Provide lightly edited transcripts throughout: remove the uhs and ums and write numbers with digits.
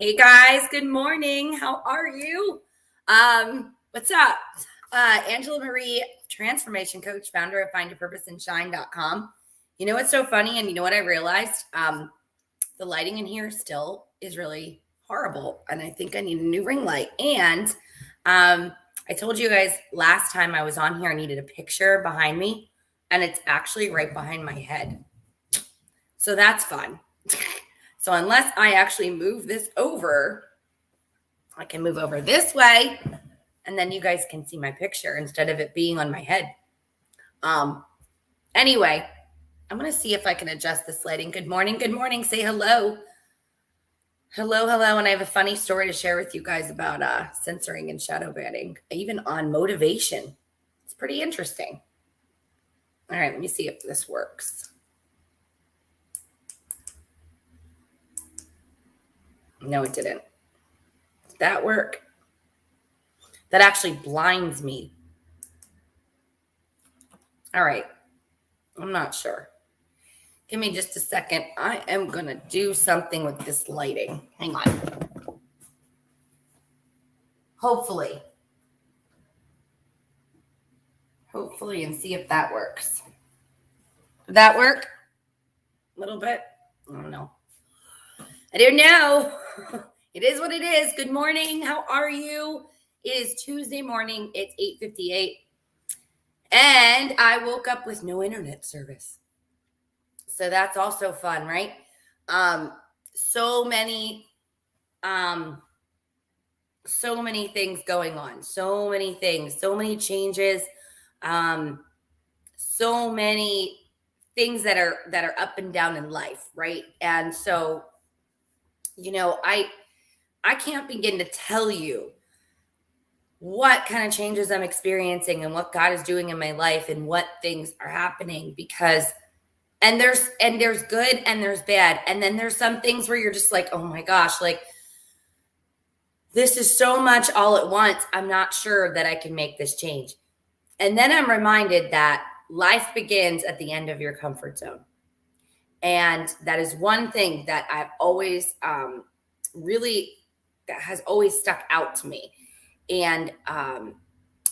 Hey guys, good morning. How are you? What's up? Angela Marie, transformation coach, founder of findyourpurposeandshine.com. You know what's so funny? And you know what I realized? The lighting in here still is really horrible. And I think I need a new ring light. And I told you guys last time I was on here, I needed a picture behind me. And it's actually right behind my head. So that's fun. So unless I actually move this over, I can move over this way and then you guys can see my picture instead of it being on my head. Anyway, I'm going to see if I can adjust this lighting. Good morning. Good morning. Say hello. Hello. And I have a funny story to share with you guys about censoring and shadow banning, even on motivation. It's pretty interesting. All right, let me see if this works. No, it didn't. Did that work? That actually blinds me. All right. I'm not sure. Give me just a second. I am going to do something with this lighting. Hang on. Hopefully, and see if that works. Did that work? A little bit? I don't know. I don't know. It is what it is. Good morning. How are you? It is Tuesday morning. It's 8:58. And I woke up with no internet service. So that's also fun, right? So many things going on, so many things, so many changes, so many things that are up and down in life, right? And so, I can't begin to tell you what kind of changes I'm experiencing and what God is doing in my life and what things are happening because there's good and there's bad. And then there's some things where you're just like, oh my gosh, like this is so much all at once. I'm not sure that I can make this change. And then I'm reminded that life begins at the end of your comfort zone. And that is one thing that I've always that has always stuck out to me. And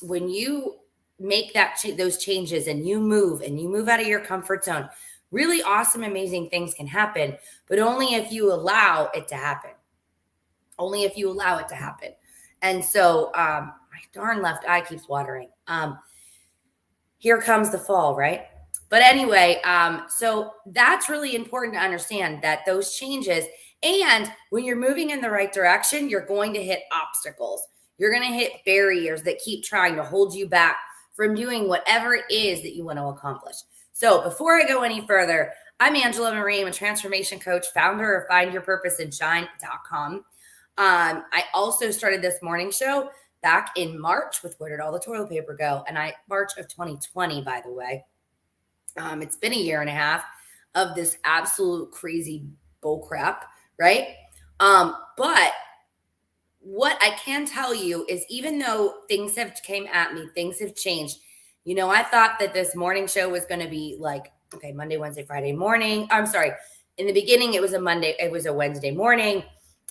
when you make those changes and you move out of your comfort zone, really awesome, amazing things can happen, but only if you allow it to happen. Only if you allow it to happen. And so my darn left eye keeps watering. Here comes the fall, right? But anyway, so that's really important to understand that those changes, and when you're moving in the right direction, you're going to hit obstacles. You're going to hit barriers that keep trying to hold you back from doing whatever it is that you want to accomplish. So before I go any further, I'm Angela Marie. I'm a transformation coach, founder of findyourpurposeandshine.com. I also started this morning show back in March with Where Did All the Toilet Paper Go? And March of 2020, by the way. It's been a year and a half of this absolute crazy bull crap, right? But what I can tell you is even though things have came at me, things have changed. I thought that this morning show was going to be like, okay, Monday, Wednesday, Friday morning. I'm sorry. In the beginning, it was a Wednesday morning.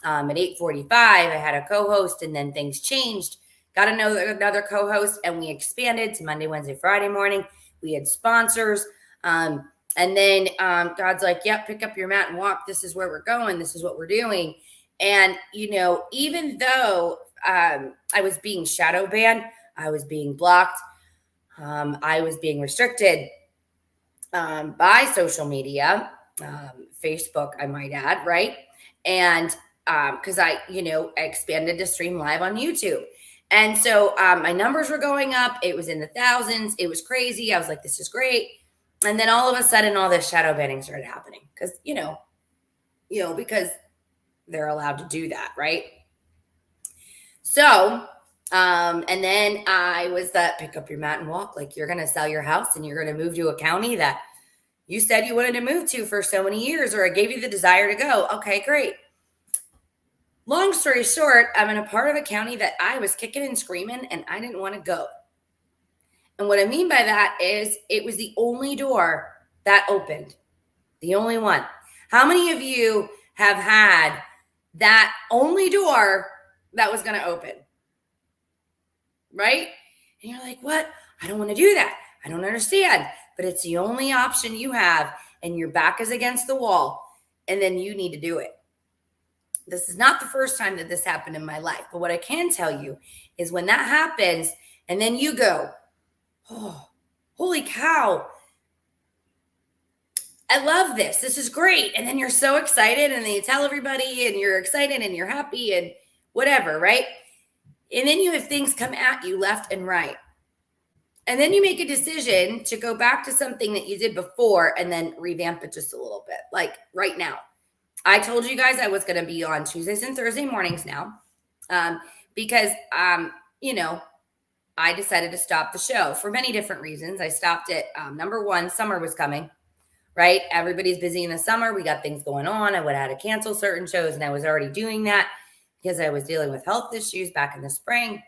At 8:45, I had a co-host and then things changed. Got another co-host and we expanded to Monday, Wednesday, Friday morning. We had sponsors. And then God's like, yep, pick up your mat and walk. This is where we're going. This is what we're doing. And, even though I was being shadow banned, I was being blocked, I was being restricted by social media, Facebook, I might add, right? And because I expanded to stream live on YouTube. And so my numbers were going up. It was in the thousands. It was crazy. I was like, this is great. And then all of a sudden, all this shadow banning started happening because, because they're allowed to do that, right? So, and then I was that pick up your mat and walk. Like you're going to sell your house and you're going to move to a county that you said you wanted to move to for so many years, or it gave you the desire to go. Okay, great. Long story short, I'm in a part of a county that I was kicking and screaming and I didn't want to go. And what I mean by that is it was the only door that opened. The only one. How many of you have had that only door that was going to open. Right? And you're like, what? I don't want to do that. I don't understand. But it's the only option you have, and your back is against the wall, and then you need to do it. This is not the first time that this happened in my life. But what I can tell you is when that happens, and then you go, oh, holy cow, I love this. This is great. And then you're so excited, and then you tell everybody, and you're excited, and you're happy, and whatever, right? And then you have things come at you left and right. And then you make a decision to go back to something that you did before and then revamp it just a little bit. Like right now, I told you guys I was going to be on Tuesdays and Thursday mornings now because, I decided to stop the show for many different reasons. I stopped it. Number one, summer was coming, right? Everybody's busy in the summer. We got things going on. I would have had to cancel certain shows, and I was already doing that because I was dealing with health issues back in the spring.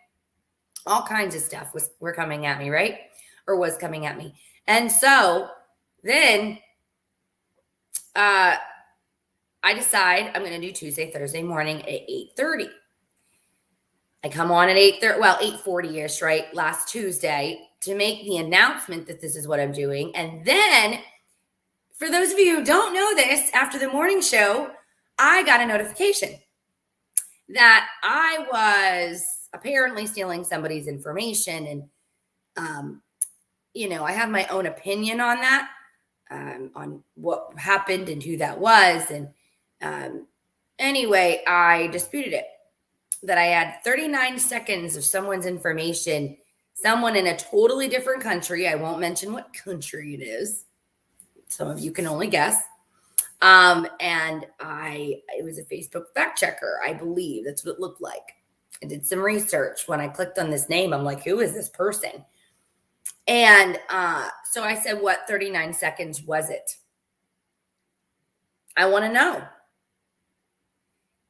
All kinds of stuff were coming at me, right? Or was coming at me. And so then I decide I'm going to do Tuesday, Thursday morning at 8:30. I come on at 8:30, 8:40-ish, right? Last Tuesday to make the announcement that this is what I'm doing. And then for those of you who don't know this, after the morning show, I got a notification that I was apparently stealing somebody's information. And, I have my own opinion on that, on what happened and who that was. And anyway, I disputed it, that I had 39 seconds of someone's information, someone in a totally different country. I won't mention what country it is. Some of you can only guess. And it was a Facebook fact checker, I believe. That's what it looked like. I did some research. When I clicked on this name, I'm like, who is this person? And so I said, what 39 seconds was it? I want to know.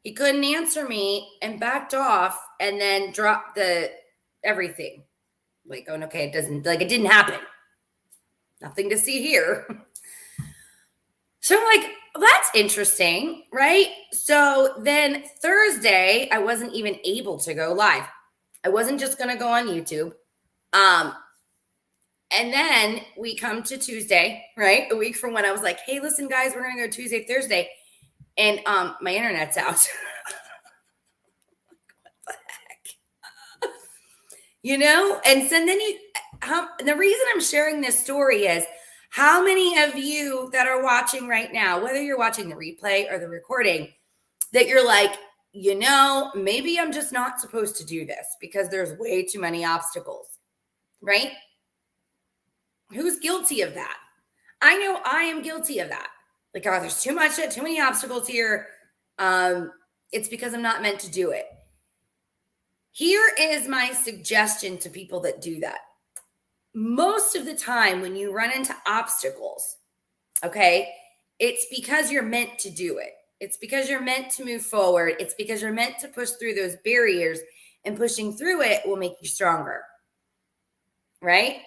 He couldn't answer me and backed off and then dropped everything. Like, going, okay, it didn't happen. Nothing to see here. So I'm like, well, that's interesting, right? So then Thursday, I wasn't even able to go live. I wasn't just going to go on YouTube. And then we come to Tuesday, right? A week from when I was like, hey, listen, guys, we're going to go Tuesday, Thursday. And my internet's out. What the heck? And so then the reason I'm sharing this story is, how many of you that are watching right now, whether you're watching the replay or the recording, that you're like, maybe I'm just not supposed to do this because there's way too many obstacles, right? Who's guilty of that? I know I am guilty of that. Like, oh, there's too many obstacles here. It's because I'm not meant to do it. Here is my suggestion to people that do that. Most of the time when you run into obstacles, okay, it's because you're meant to do it. It's because you're meant to move forward. It's because you're meant to push through those barriers, and pushing through it will make you stronger, right?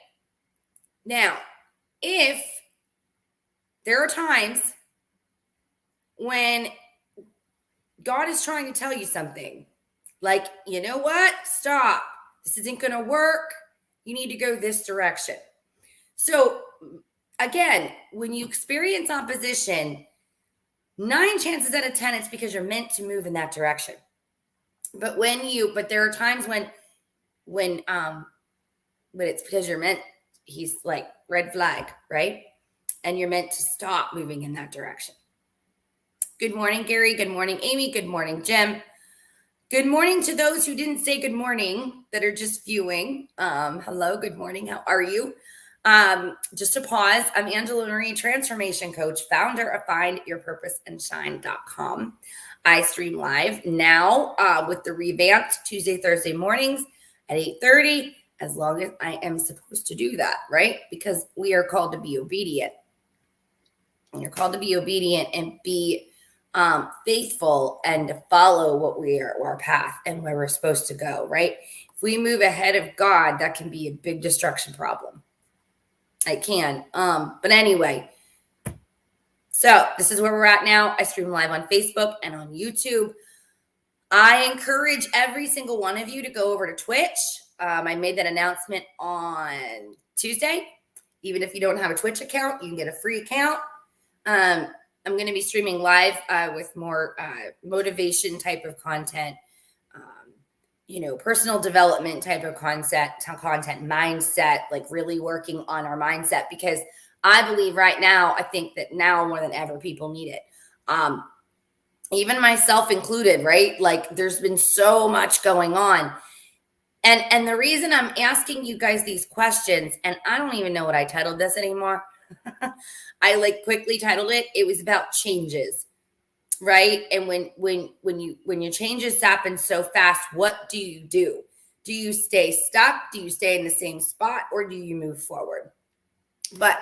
Now, if there are times when God is trying to tell you something, like, you know what? Stop. This isn't going to work. You need to go this direction. So again, when you experience opposition, 9 chances out of 10, it's because you're meant to move in that direction. But there are times when it's because you're meant, he's like, red flag, right? And you're meant to stop moving in that direction. Good morning, Gary. Good morning, Amy. Good morning, Jim. Good morning to those who didn't say good morning that are just viewing. Hello, good morning. How are you? Just to pause, I'm Angela Marie, transformation coach, founder of findyourpurposeandshine.com. I stream live now with the revamped Tuesday, Thursday mornings at 8:30, as long as I am supposed to do that, right? Because we are called to be obedient. And you're called to be obedient and be faithful and to follow our path and where we're supposed to go, right? If we move ahead of God, that can be a big destruction problem. It can. But anyway, so this is where we're at now. I stream live on Facebook and on YouTube. I encourage every single one of you to go over to Twitch. I made that announcement on Tuesday. Even if you don't have a Twitch account, you can get a free account. I'm going to be streaming live with more motivation type of content, personal development type of content, mindset, like really working on our mindset, because I believe right now, I think that now more than ever, people need it. Even myself included, right? Like there's been so much going on. And the reason I'm asking you guys these questions, and I don't even know what I titled this anymore. I like quickly titled it. It was about changes, right? And when your changes happen so fast, what do you do? Do you stay stuck? Do you stay in the same spot, or do you move forward? But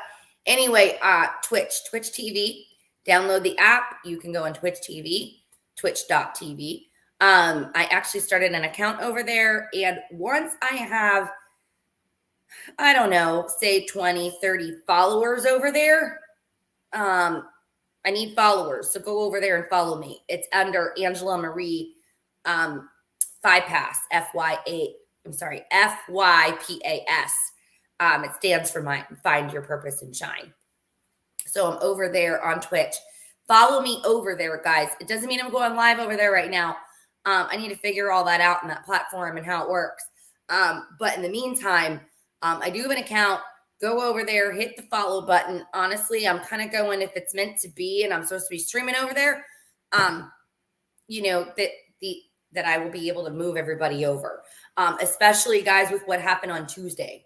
anyway, Twitch TV. Download the app. You can go on Twitch TV, twitch.tv. I actually started an account over there. And once I have, I don't know, say 20, 30 followers over there, I need followers. So go over there and follow me. It's under Angela Marie FYPAS, FYPAS. It stands for Find Your Purpose and Shine. So I'm over there on Twitch. Follow me over there, guys. It doesn't mean I'm going live over there right now. I need to figure all that out in that platform and how it works. But in the meantime, I do have an account. Go over there, hit the follow button. Honestly, I'm kind of going if it's meant to be, and I'm supposed to be streaming over there. That I will be able to move everybody over, especially guys with what happened on Tuesday.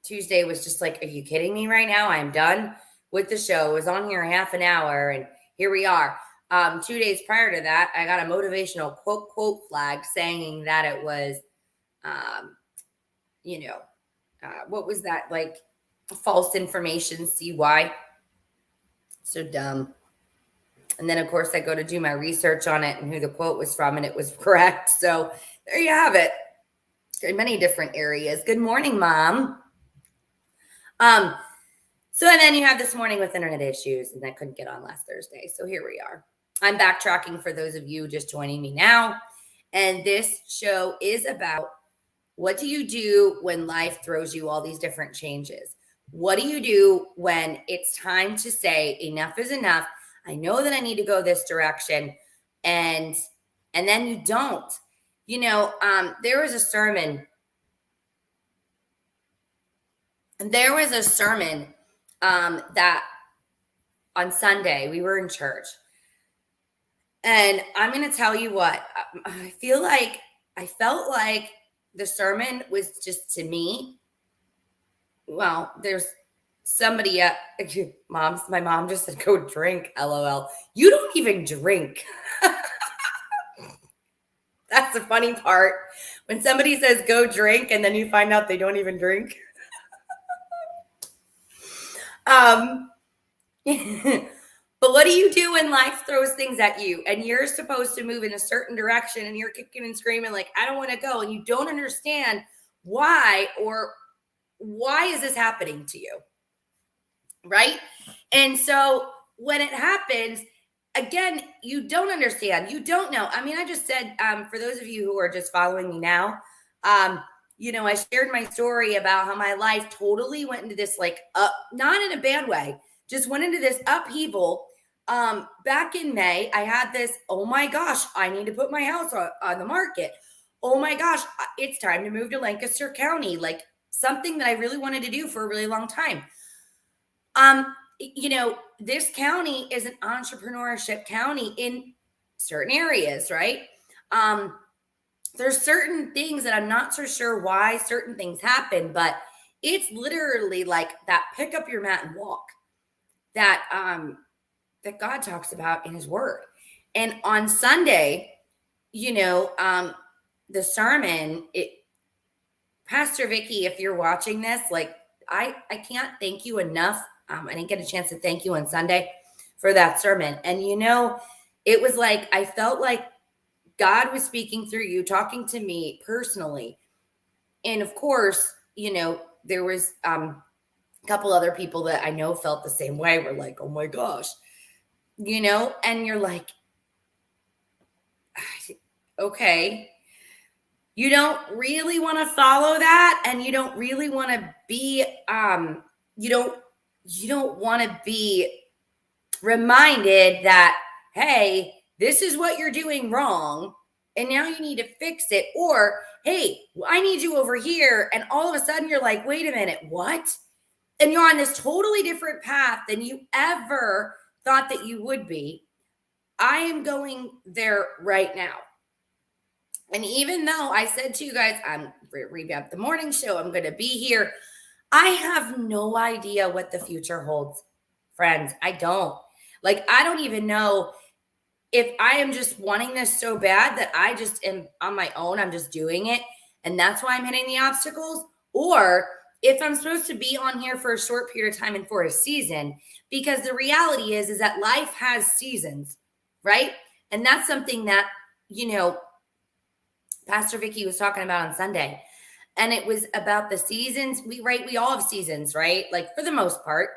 Tuesday was just like, are you kidding me right now? I'm done with the show. I was on here half an hour, and here we are. 2 days prior to that, I got a motivational quote flag saying that it was, what was that? Like false information, CY. So dumb. And then, of course, I go to do my research on it and who the quote was from, and it was correct. So there you have it. In many different areas. Good morning, Mom. So and then you have this morning with internet issues, and I couldn't get on last Thursday. So here we are. I'm backtracking for those of you just joining me now. And this show is about, what do you do when life throws you all these different changes? What do you do when it's time to say enough is enough? I know that I need to go this direction. And then you don't. There was a sermon. There was a sermon that on Sunday we were in church. And I'm going to tell you what, I felt like the sermon was just, to me, well, there's somebody my mom just said, go drink, LOL. You don't even drink. That's the funny part. When somebody says go drink and then you find out they don't even drink. But what do you do when life throws things at you and you're supposed to move in a certain direction and you're kicking and screaming like, I don't want to go, and you don't understand why, or why is this happening to you? Right? And so when it happens, again, you don't understand. You don't know. I mean, I just said, for those of you who are just following me now, I shared my story about how my life totally went into this, like, not in a bad way, just went into this upheaval. Back in May, I had this, oh my gosh, I need to put my house on the market. Oh my gosh, it's time to move to Lancaster County, like something that I really wanted to do for a really long time. This county is an entrepreneurship county in certain areas, right? There's certain things that I'm not so sure why certain things happen, but it's literally like that pick up your mat and walk that God talks about in his word. And on Sunday, the sermon, Pastor Vicky, if you're watching this, like, I can't thank you enough. I didn't get a chance to thank you on Sunday for that sermon. And, it was like, I felt like God was speaking through you, talking to me personally. And of course, there was a couple other people that I know felt the same way. We're like, oh my gosh, and you're like, Okay. You don't really want to follow that, and you don't really want to be you don't want to be reminded that, hey, this is what you're doing wrong and now you need to fix it. Or, hey, I need you over here, and all of a sudden you're like, wait a minute, what? And you're on this totally different path than you ever thought that you would be. I am going there right now. And even though I said to you guys, I'm revamp the morning show, I'm going to be here, I have no idea what the future holds, friends. I don't. Like, I don't even know if I am just wanting this so bad that I just am on my own, I'm just doing it. And that's why I'm hitting the obstacles. Or if I'm supposed to be on here for a short period of time and for a season, because the reality is that life has seasons, right? And that's something that, Pastor Vicky was talking about on Sunday. And it was about the seasons. We all have seasons, right? Like, for the most part,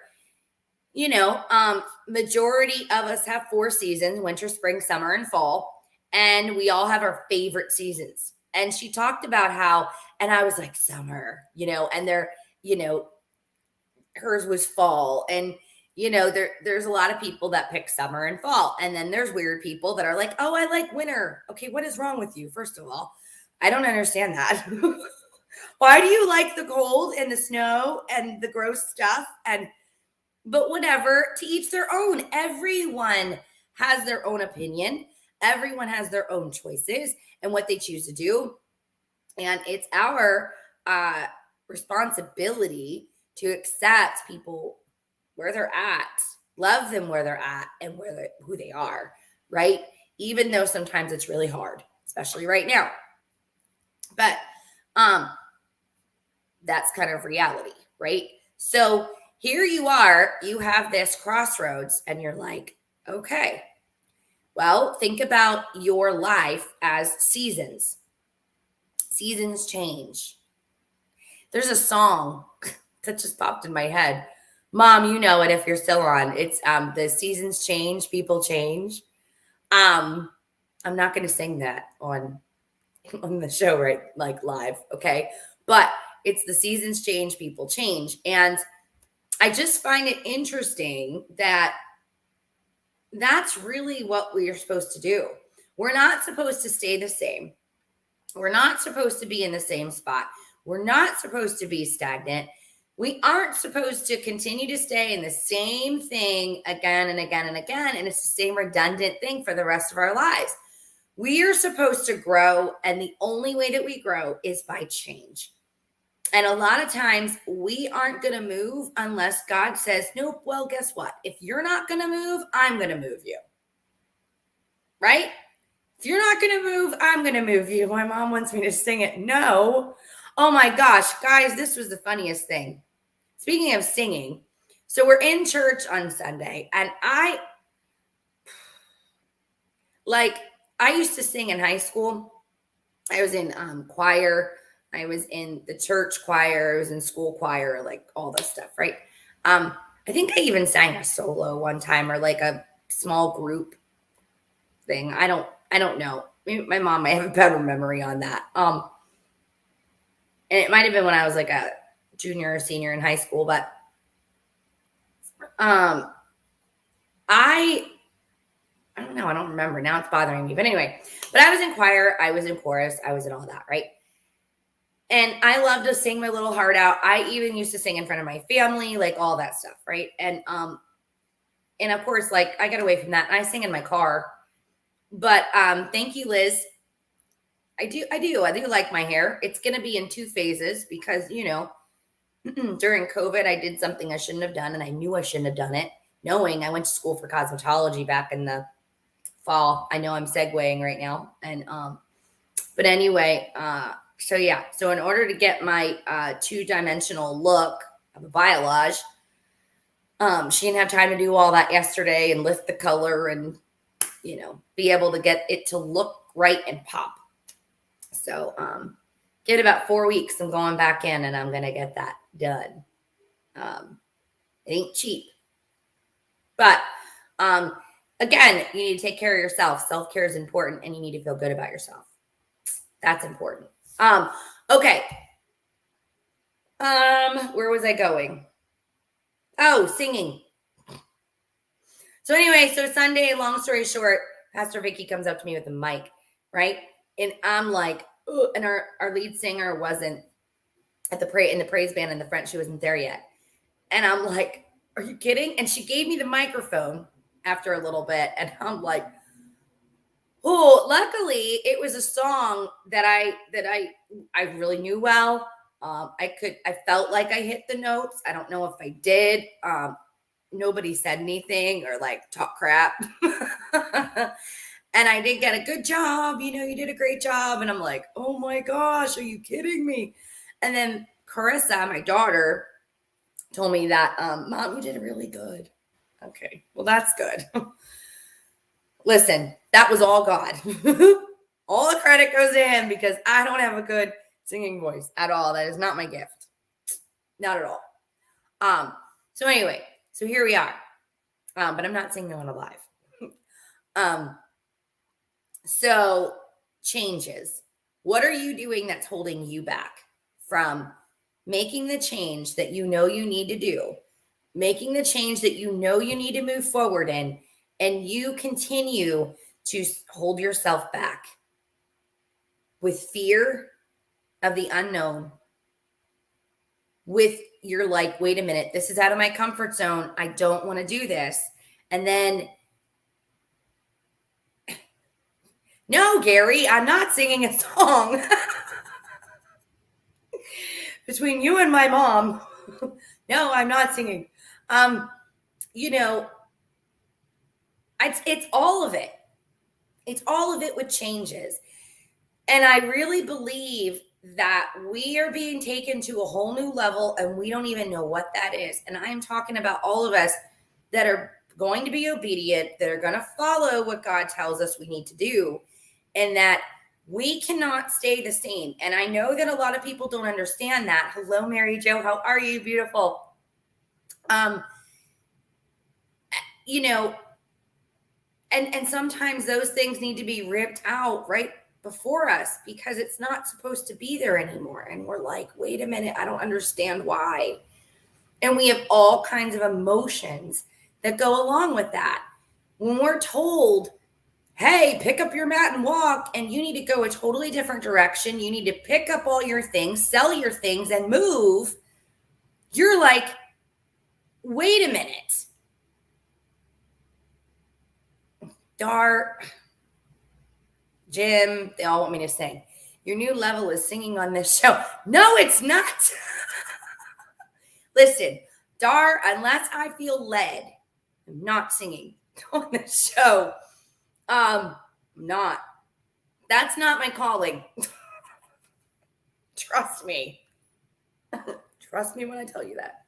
majority of us have 4 seasons: winter, spring, summer, and fall. And we all have our favorite seasons. And she talked about how, and I was like, summer, and hers was fall. And, there's a lot of people that pick summer and fall. And then there's weird people that are like, oh, I like winter. Okay, what is wrong with you? First of all, I don't understand that. Why do you like the cold and the snow and the gross stuff? But whatever, to each their own. Everyone has their own opinion. Everyone has their own choices and what they choose to do. And it's our responsibility to accept people where they're at, love them where they're at, and who they are, right? Even though sometimes it's really hard, especially right now. But that's kind of reality, right? So here you are, you have this crossroads, and you're like, okay, well, think about your life as seasons. Seasons change. There's a song that just popped in my head. Mom, you know it if you're still on. It's the seasons change, people change. I'm not going to sing that on the show, right? Like live, okay? But it's the seasons change, people change. And I just find it interesting that that's really what we are supposed to do. We're not supposed to stay the same. We're not supposed to be in the same spot. We're not supposed to be stagnant. We aren't supposed to continue to stay in the same thing again and again and again. And it's the same redundant thing for the rest of our lives. We are supposed to grow. And the only way that we grow is by change. And a lot of times we aren't going to move unless God says, nope, well, guess what? If you're not going to move, I'm going to move you. Right? If you're not going to move, I'm going to move you. My mom wants me to sing it. No. Oh my gosh, guys, this was the funniest thing. Speaking of singing, so we're in church on Sunday, and I used to sing in high school. I was in choir. I was in the church choir. I was in school choir, like all this stuff, right? I think I even sang a solo one time, or like a small group thing. I don't know. Maybe my mom might have a better memory on that. And it might have been when I was like a junior or senior in high school, but I don't know. I don't remember. Now it's bothering me. But anyway, but I was in choir. I was in chorus. I was in all that, right? And I love to sing my little heart out. I even used to sing in front of my family, like all that stuff, right? And of course, like I got away from that, and I sing in my car. But thank you, Liz. I do like my hair. It's going to be in 2 phases because, during COVID, I did something I shouldn't have done, and I knew I shouldn't have done it, knowing I went to school for cosmetology back in the fall. I know I'm segueing right now. And, but anyway, so yeah. So in order to get my 2-dimensional look of a biolage, she didn't have time to do all that yesterday and lift the color and, be able to get it to look right and pop. So, get about 4 weeks. I'm going back in, and I'm going to get that done. It ain't cheap, but, Again, you need to take care of yourself. Self-care is important and you need to feel good about yourself. That's important. Okay. Where was I going? Oh, singing. So anyway, so Sunday, long story short, Pastor Vicky comes up to me with a mic, right? And I'm like, ugh, and our lead singer wasn't at in the praise band in the front. She wasn't there yet. And I'm like, are you kidding? And she gave me the microphone after a little bit. And I'm like, oh, luckily it was a song that I really knew well. I felt like I hit the notes. I don't know if I did. Nobody said anything or like talk crap. And I did get a good job. You did a great job. And I'm like, oh my gosh, are you kidding me? And then Carissa, my daughter, told me that, Mom, you did really good. Okay, well, that's good. Listen, that was all God. All the credit goes to him because I don't have a good singing voice at all. That is not my gift. Not at all. So anyway, so here we are. But I'm not singing on a live. So changes. What are you doing that's holding you back from making the change that you know you need to do, making the change that you know you need to move forward in, and you continue to hold yourself back with fear of the unknown, with you're like, wait a minute, this is out of my comfort zone. I don't want to do this. And then, no, Gary, I'm not singing a song. Between you and my mom. No, I'm not singing. It's all of it. It's all of it with changes. And I really believe that we are being taken to a whole new level and we don't even know what that is. And I'm talking about all of us that are going to be obedient, that are going to follow what God tells us we need to do, and that we cannot stay the same. And I know that a lot of people don't understand that. Hello, Mary Jo. How are you? Beautiful. And sometimes those things need to be ripped out right before us because it's not supposed to be there anymore. And we're like, wait a minute, I don't understand why. And we have all kinds of emotions that go along with that. When we're told, hey, pick up your mat and walk, and you need to go a totally different direction, you need to pick up all your things, sell your things, and move, you're like, wait a minute. Dar, Jim, they all want me to sing. Your new level is singing on this show. No, it's not. Listen, Dar, unless I feel led, I'm not singing on this show. I'm not. That's not my calling. Trust me. Trust me when I tell you that.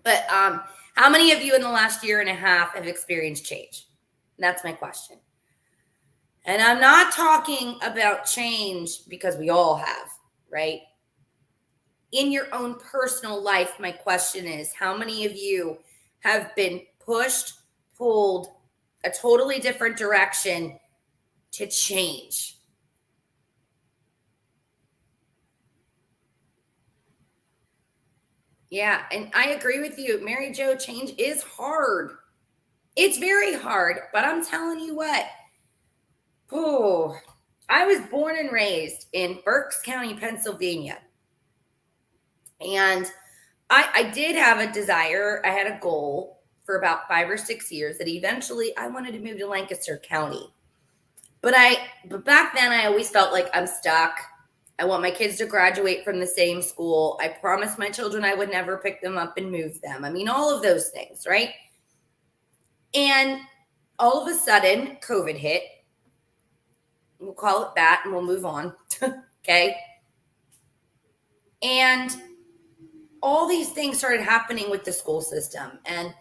But how many of you in the last year and a half have experienced change? That's my question. And I'm not talking about change because we all have, right? In your own personal life, my question is, how many of you have been pushed, pulled a totally different direction to change? Yeah, and I agree with you. Mary Jo, change is hard. It's very hard, but I'm telling you what. Oh, I was born and raised in Berks County, Pennsylvania. And I did have a desire. I had a goal for about 5 or 6 years that eventually I wanted to move to Lancaster County. But back then I always felt like I'm stuck. I want my kids to graduate from the same school. I promised my children I would never pick them up and move them. I mean, all of those things, right? And all of a sudden, COVID hit. We'll call it that and we'll move on. Okay. And all these things started happening with the school system and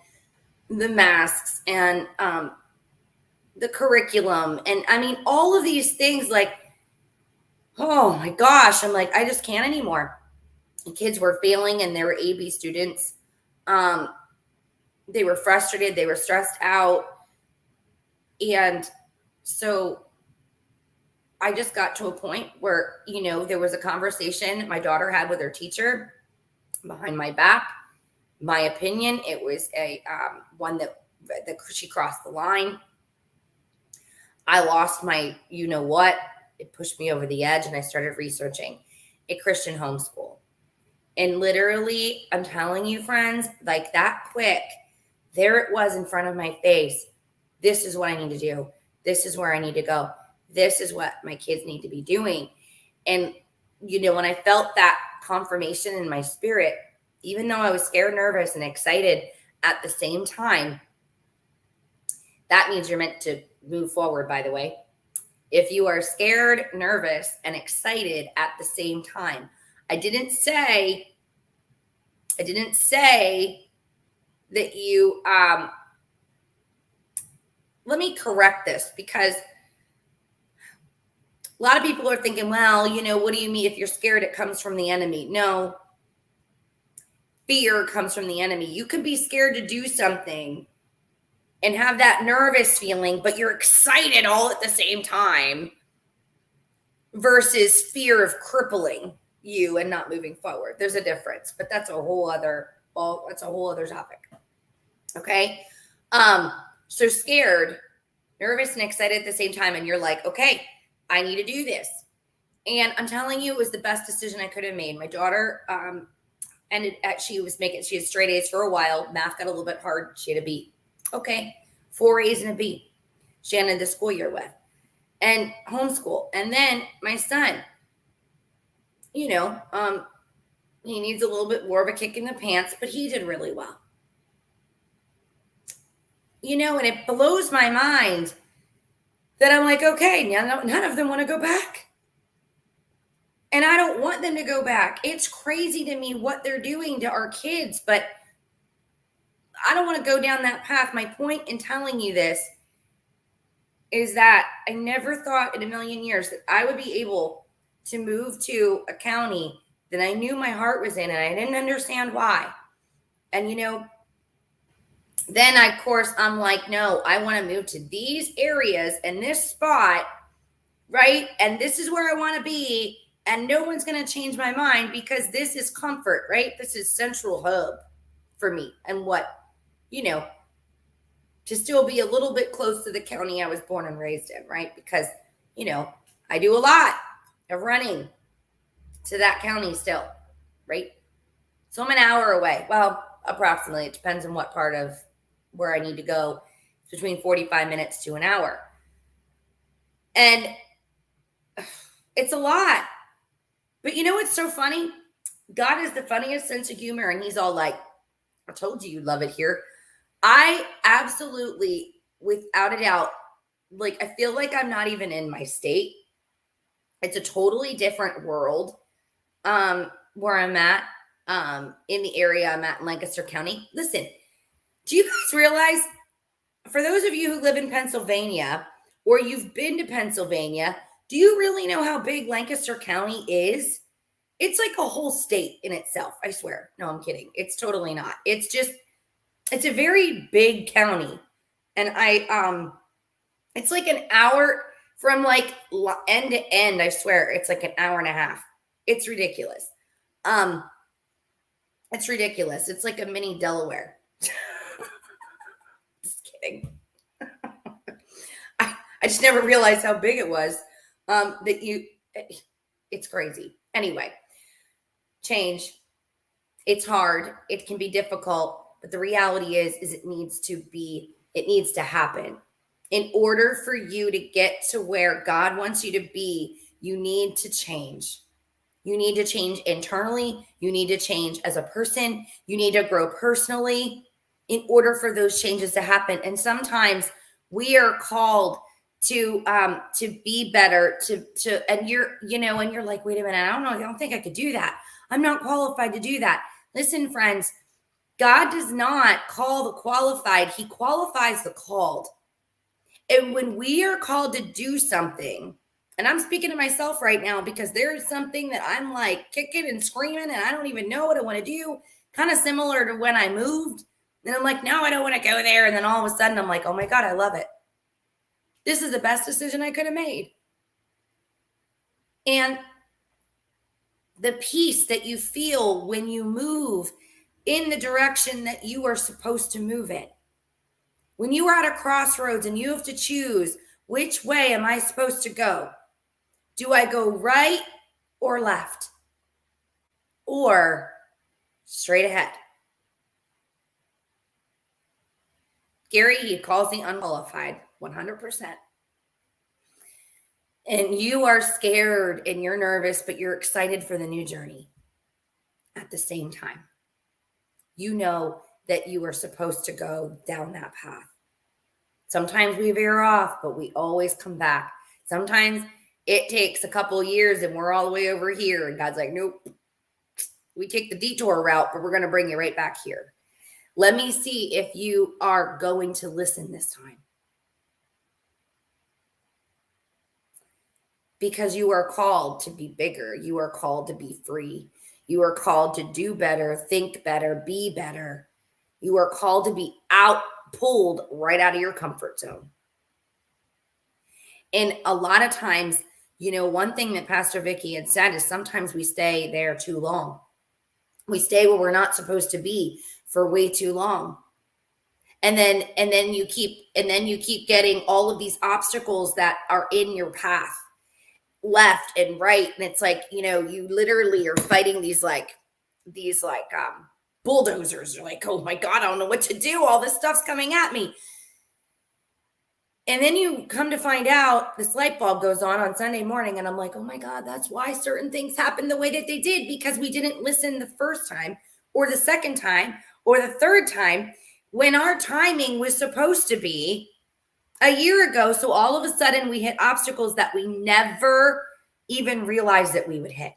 the masks and the curriculum. And I mean, all of these things, like, oh my gosh, I'm like, I just can't anymore. The kids were failing and they were AB students. They were frustrated. They were stressed out. And so I just got to a point where, there was a conversation my daughter had with her teacher behind my back. My opinion, it was a one that she crossed the line. I lost my, what. It pushed me over the edge, and I started researching a Christian homeschool. And literally, I'm telling you, friends, like that quick, there it was in front of my face. This is what I need to do. This is where I need to go. This is what my kids need to be doing. And, when I felt that confirmation in my spirit, even though I was scared, nervous, and excited at the same time, that means you're meant to move forward, by the way. If you are scared, nervous, and excited at the same time, I didn't say that you, let me correct this, because a lot of people are thinking, well, what do you mean if you're scared, it comes from the enemy? No, fear comes from the enemy. You could be scared to do something and have that nervous feeling, but you're excited all at the same time, versus fear of crippling you and not moving forward. There's a difference, but that's a whole other topic. Okay. So scared, nervous, and excited at the same time. And you're like, okay, I need to do this. And I'm telling you, it was the best decision I could have made. My daughter, she had straight A's for a while. Math got a little bit hard. She had a B. Okay. 4 A's and a B. She ended the school year with. And homeschool. And then my son, he needs a little bit more of a kick in the pants, but he did really well. And it blows my mind that I'm like, okay, now none of them want to go back. And I don't want them to go back. It's crazy to me what they're doing to our kids, but I don't want to go down that path. My point in telling you this is that I never thought in a million years that I would be able to move to a county that I knew my heart was in, and I didn't understand why. And, then I'm like, no, I want to move to these areas and this spot, right? And this is where I want to be. And no one's going to change my mind, because this is comfort, right? This is central hub for me. And to still be a little bit close to the county I was born and raised in, right? Because, I do a lot of running to that county still, right? So I'm an hour away. Well, approximately. It depends on what part of where I need to go. It's between 45 minutes to an hour. And it's a lot. But what's so funny? God has the funniest sense of humor, and he's all like, I told you you'd love it here. I absolutely, without a doubt, like, I feel like I'm not even in my state. It's a totally different world where I'm at, in the area I'm at in Lancaster County. Listen, do you guys realize, for those of you who live in Pennsylvania or you've been to Pennsylvania, do you really know how big Lancaster County is? It's like a whole state in itself. I swear. No, I'm kidding. It's totally not. It's a very big county. And it's like an hour from like end to end. I swear. It's like an hour and a half. It's ridiculous. It's ridiculous. It's like a mini Delaware. Just kidding. I just never realized how big it was. It's crazy. Anyway, change. It's hard. It can be difficult. But the reality is it needs to happen. In order for you to get to where God wants you to be, you need to change. You need to change internally. You need to change as a person. You need to grow personally in order for those changes to happen. And sometimes we are called to be better, and you're like, wait a minute, I don't think I could do that. I'm not qualified to do that. Listen, friends, God does not call the qualified. He qualifies the called. And when we are called to do something, and I'm speaking to myself right now, because there is something that I'm like kicking and screaming, and I don't even know what I want to do. Kind of similar to when I moved. And I'm like, no, I don't want to go there. And then all of a sudden I'm like, oh my God, I love it. This is the best decision I could have made. And the peace that you feel when you move in the direction that you are supposed to move in. When you are at a crossroads and you have to choose, which way am I supposed to go? Do I go right or left? Or straight ahead? Gary, he calls the unqualified 100%. And you are scared and you're nervous, but you're excited for the new journey at the same time. You know that you are supposed to go down that path. Sometimes we veer off, but we always come back. Sometimes it takes a couple of years and we're all the way over here. And God's like, nope, we take the detour route, but we're going to bring you right back here. Let me see if you are going to listen this time. Because you are called to be bigger. You are called to be free. You are called to do better, think better, be better. You are called to be pulled right out of your comfort zone. And a lot of times, one thing that Pastor Vicky had said is sometimes we stay there too long. We stay where we're not supposed to be for way too long. And then you keep getting all of these obstacles that are in your path, left and right. And it's like, you literally are fighting these bulldozers. You're like, oh my God, I don't know what to do. All this stuff's coming at me. And then you come to find out this light bulb goes on Sunday morning. And I'm like, oh my God, that's why certain things happened the way that they did, because we didn't listen the first time or the second time or the third time when our timing was supposed to be a year ago. So all of a sudden we hit obstacles that we never even realized that we would hit.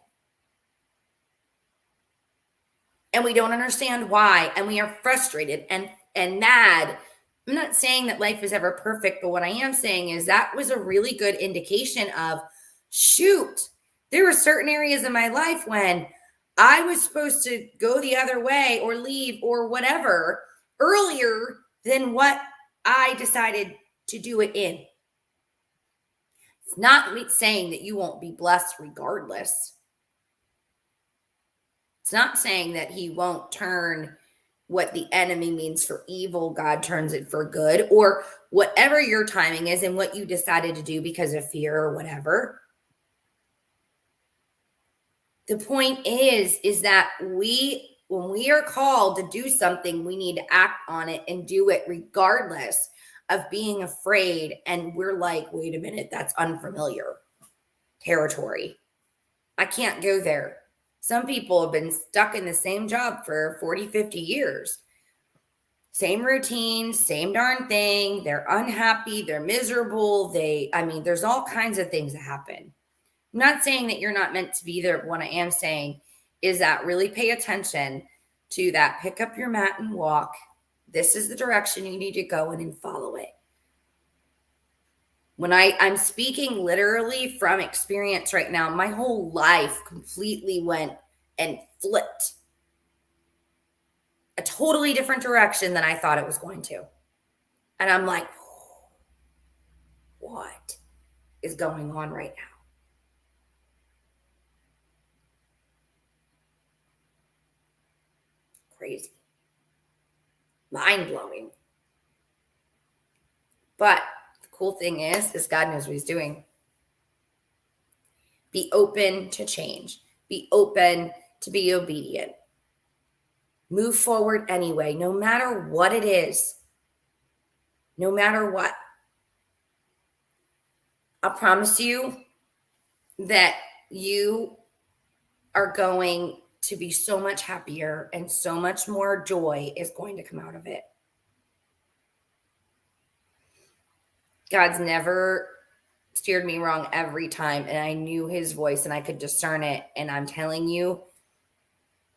And we don't understand why. And we are frustrated and mad. I'm not saying that life is ever perfect, but what I am saying is that was a really good indication of, shoot, there were certain areas in my life when I was supposed to go the other way or leave or whatever earlier than what I decided to do it in. It's not saying that you won't be blessed regardless. It's not saying that he won't turn what the enemy means for evil, God turns it for good, or whatever your timing is and what you decided to do because of fear or whatever. The point is that when we are called to do something, we need to act on it and do it regardless of being afraid. And we're like, wait a minute, that's unfamiliar territory. I can't go there. Some people have been stuck in the same job for 40, 50 years. Same routine, same darn thing. They're unhappy. They're miserable. There's all kinds of things that happen. I'm not saying that you're not meant to be there. What I am saying is that really pay attention to that. Pick up your mat and walk. This is the direction you need to go in and follow it. When I'm speaking literally from experience right now, my whole life completely went and flipped a totally different direction than I thought it was going to. And I'm like, what is going on right now? Crazy. Mind-blowing. But the cool thing is God knows what he's doing. Be open to change. Be open to be obedient. Move forward anyway, no matter what it is. No matter what. I promise you that you are going to be so much happier and so much more joy is going to come out of it. God's never steered me wrong every time, and I knew his voice and I could discern it. And I'm telling you,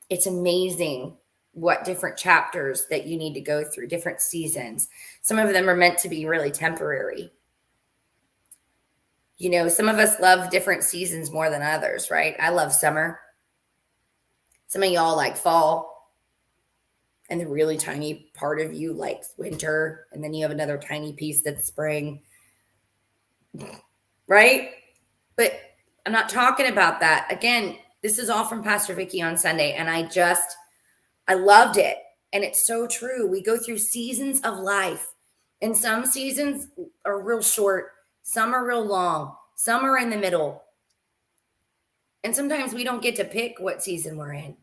it's amazing what different chapters that you need to go through, different seasons. Some of them are meant to be really temporary. Some of us love different seasons more than others, right? I love summer. Some of y'all like fall. and the really tiny part of you likes winter, and then you have another tiny piece that's spring, right? But I'm not talking about that. Again, this is all from Pastor Vicky on Sunday, and I loved it. And it's so true. We go through seasons of life, and some seasons are real short, some are real long, some are in the middle. And sometimes we don't get to pick what season we're in.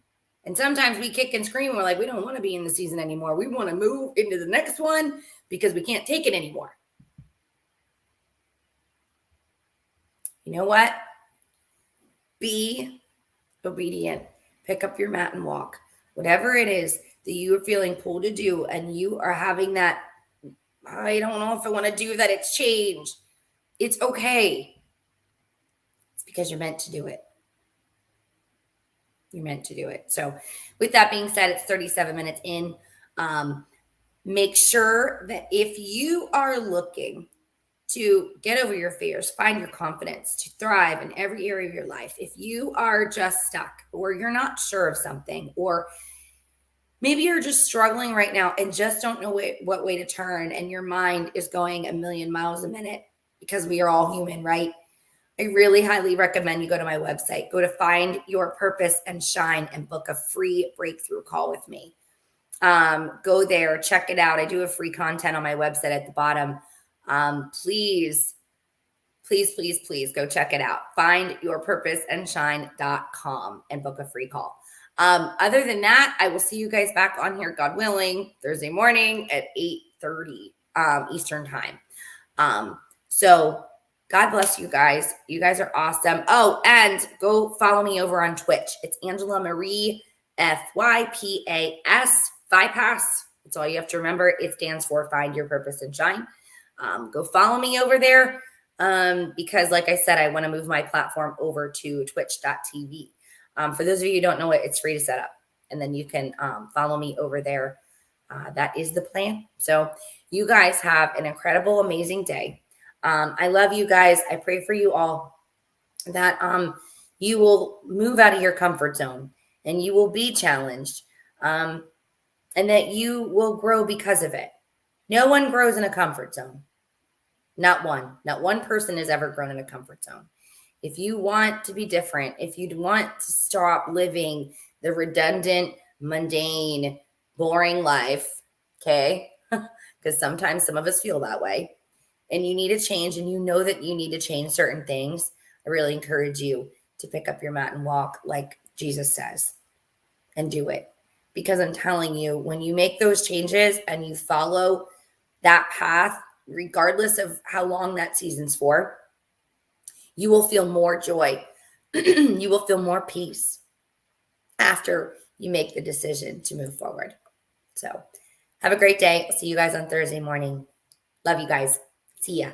And sometimes we kick and scream. We're like, we don't want to be in the season anymore. We want to move into the next one because we can't take it anymore. You know what? Be obedient. Pick up your mat and walk. Whatever it is that you are feeling pulled to do, and you are having that, I don't know if I want to do that, it's changed. It's okay. It's because you're meant to do it. You're meant to do it. So with that being said, it's 37 minutes in. Make sure that if you are looking to get over your fears, find your confidence, to thrive in every area of your life, if you are just stuck or you're not sure of something, or maybe you're just struggling right now and just don't know what way to turn, and your mind is going a million miles a minute, because we are all human, right? I really highly recommend you go to my website, go to Find Your Purpose and Shine, and book a free breakthrough call with me. Go there, check it out. I do have free content on my website at the bottom. Please go check it out. FindYourPurposeandShine.com and book a free call. Other than that, I will see you guys back on here, God willing, Thursday morning at 8:30 Eastern time. So God bless you guys. You guys are awesome. Oh, and go follow me over on Twitch. It's Angela Marie, FYPAS, FYPAS. That's all you have to remember. It stands for Find Your Purpose and Shine. Go follow me over there, because like I said, I want to move my platform over to twitch.tv. For those of you who don't know it, it's free to set up, and then you can follow me over there. That is the plan. So you guys have an incredible, amazing day. I love you guys. I pray for you all that you will move out of your comfort zone, and you will be challenged, and that you will grow because of it. No one grows in a comfort zone. Not one. Not one person has ever grown in a comfort zone. If you want to be different, if you want to stop living the redundant, mundane, boring life, okay? Because sometimes some of us feel that way, and you need a change, and you know that you need to change certain things, I really encourage you to pick up your mat and walk like Jesus says, and do it. Because I'm telling you, when you make those changes and you follow that path, regardless of how long that season's for, you will feel more joy. You will feel more peace after you make the decision to move forward. So have a great day. I'll see you guys on Thursday morning. Love you guys. See ya.